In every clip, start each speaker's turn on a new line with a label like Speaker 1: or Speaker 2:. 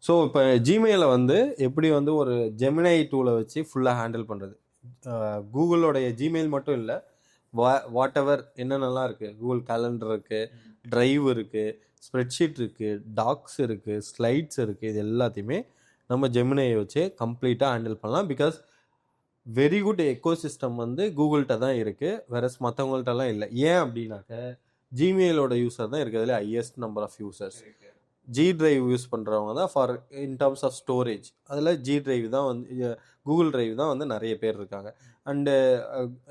Speaker 1: So இப்போ ஜிமெயிலை வந்து எப்படி வந்து ஒரு ஜெமினை டூலை வச்சு ஃபுல்லாக ஹேண்டில் பண்ணுறது. கூகுளோடைய ஜிமெயில் மட்டும் இல்லை, வாட் எவர் என்னென்னலாம் இருக்குது, கூகுள் கேலண்டர் இருக்குது, ட்ரைவ் இருக்குது, ஸ்ப்ரெட்ஷீட் இருக்குது, டாக்ஸ் இருக்குது, ஸ்லைட்ஸ் இருக்குது, இது எல்லாத்தையுமே நம்ம ஜெமினையை வச்சு கம்ப்ளீட்டாக ஹேண்டில் பண்ணலாம். பிகாஸ் வெரி குட் எக்கோசிஸ்டம் வந்து கூகுள்கிட்ட தான் இருக்குது, வேறஸ் மற்றவங்கள்ட்டலாம் இல்லை. ஏன் அப்படின்னாக்க ஜிமெயிலோட யூசர் தான் இருக்கிறதுல highest number of users. G drive use பண்ணுறவங்க தான் far in terms of storage. அதில் ஜி டிரைவ் தான் வந்து, கூகுள் டிரைவ் தான் வந்து நிறைய பேர் இருக்காங்க. அண்டு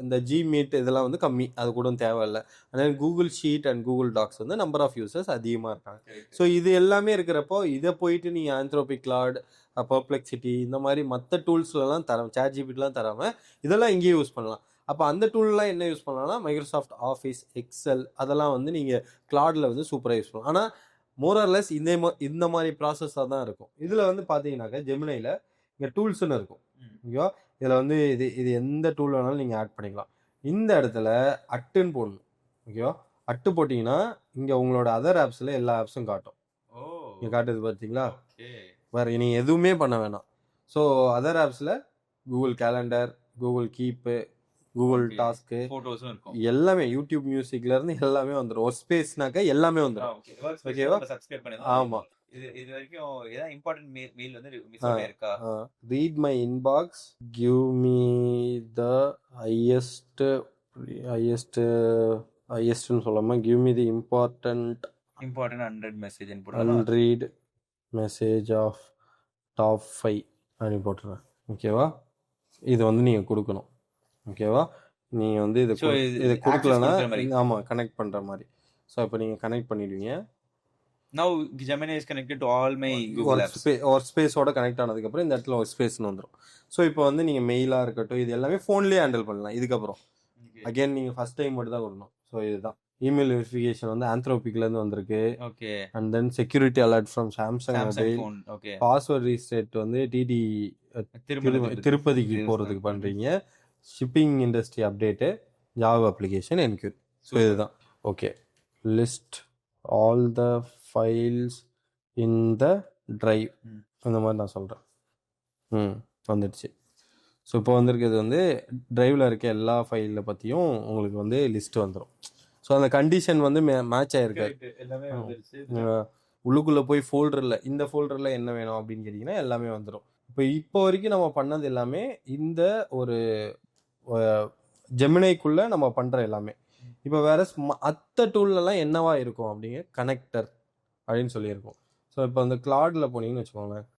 Speaker 1: இந்த ஜி மீட் இதெல்லாம் வந்து கம்மி, அது கூட தேவையில்லை. அதனால் Google sheet and Google docs வந்து நம்பர் ஆஃப் யூசர்ஸ் அதிகமாக இருக்காங்க. ஸோ இது எல்லாமே இருக்கிறப்போ இதை போயிட்டு நீங்கள் ஆந்த்ரோபிக் கிளாட், பர்ப்ளெக்சிட்டி இந்த மாதிரி மற்ற டூல்ஸ்லாம் சேட் ஜிபிட்லாம் தராமல் இதெல்லாம் இங்கேயே யூஸ் பண்ணலாம். அப்போ அந்த டூல்லாம் என்ன யூஸ் பண்ணலாம்னா மைக்ரோசாஃப்ட் ஆஃபீஸ், எக்ஸல் அதெல்லாம் வந்து நீங்கள் கிளாடில் வந்து சூப்பராக யூஸ் பண்ணலாம். ஆனால் மோரர்லெஸ் இந்த மாதிரி ப்ராசஸாக தான் இருக்கும். இதில் வந்து பார்த்தீங்கன்னாக்கா ஜெமினையில் இங்கே டூல்ஸ்னு இருக்கும். ஓகேவா, இதில் வந்து இது எந்த டூல் வேணாலும் நீங்கள் ஆட் பண்ணிக்கலாம். இந்த இடத்துல அட்டுன்னு போடணும். ஓகேவா, அட்டு போட்டிங்கன்னா இங்கே உங்களோட அதர் ஆப்ஸில் எல்லா ஆப்ஸும் காட்டும். இங்கே காட்டுது பார்த்தீங்களா, வேறு நீங்கள் எதுவுமே பண்ண வேணாம். ஸோ அதர் ஆப்ஸில் Google calendar, Google Keep, Google task,
Speaker 2: போட்டோஸும் இருக்கும்,
Speaker 1: எல்லாமே யூடியூப் மியூசிக்ல இருந்து எல்லாமே வந்துடும். ஒரு ஸ்பேஸ்னாக்க எல்லாமே வந்துடும். ஓகேவா,
Speaker 2: சப்ஸ்கிரைப் பண்ணி.
Speaker 1: ஆமா,
Speaker 2: இது வரைக்கும் ஏதாவது இம்பார்ட்டன்ட் மெயில் வந்து மிஸ் ஆயிருக்கா?
Speaker 1: Read my inbox, give me the highest ஹையஸ்ட்னு சொல்லாம give me the important
Speaker 2: 100 message
Speaker 1: unread message of top 5 அப்படின்னு போட்டுறேன். ஓகேவா, இது வந்து நீங்கள் கொடுக்கணும். ஓகேவா, நீங்கள் வந்து இதை கொடுக்கலன்னா ஆமாம் கனெக்ட் பண்ணுற மாதிரி. ஸோ இப்போ நீங்கள் கனெக்ட் பண்ணிடுவீங்க.
Speaker 2: Now Gemini is connected to all my Google apps.
Speaker 1: ஒரு ஸ்பேஸோட கனெக்ட் ஆனதுக்கப்புறம் இந்த இடத்துல ஒரு ஸ்பேஸ்னு வந்துடும். ஸோ இப்போ வந்து நீங்கள் மெயிலாக இருக்கட்டும் இது எல்லாமே ஃபோன்லேயே ஹேண்டில் பண்ணலாம். இதுக்கப்புறம் அகெயின் நீங்கள் ஃபர்ஸ்ட் டைம் மட்டும் தான் கொடுக்கணும். ஸோ இதுதான் இமெயில் வெரிஃபிகேஷன் வந்து ஆந்த்ரோபிக்லேருந்து வந்திருக்கு.
Speaker 2: Okay,
Speaker 1: and then security alert from Samsung mobile.
Speaker 2: Okay,
Speaker 1: password reset வந்து டிடி திருப்பதிக்கு போகிறதுக்கு பண்ணுறீங்க. Shipping industry update, Java application enquiry. So இதுதான். Okay, list all the files in the drive, அந்த மாதிரி நான் சொல்கிறேன். வந்துடுச்சு. ஸோ இப்போ வந்திருக்கிறது வந்து ட்ரைவில் இருக்க எல்லா ஃபைலில் பற்றியும் உங்களுக்கு வந்து லிஸ்ட் வந்துடும். ஸோ அந்த கண்டிஷன் வந்து மேட்ச் ஆகிருக்காது. உள்ளுக்குள்ளே போய் ஃபோல்டரில் இந்த ஃபோல்டரில் என்ன வேணும் அப்படின்னு கேட்டிங்கன்னா எல்லாமே வந்துடும். இப்போ வரைக்கும் நம்ம பண்ணது எல்லாமே இந்த ஒரு ஜெமினைக்குள்ளே நம்ம பண்ணுற எல்லாமே. இப்போ வேற மற்ற டூல்லலாம் என்னவா இருக்கும் அப்படிங்க, கனெக்டர் அப்படின்னு சொல்லியிருக்கோம். ஸோ இப்போ அந்த கிளாடில் போனீங்கன்னு வச்சுக்கோங்களேன்,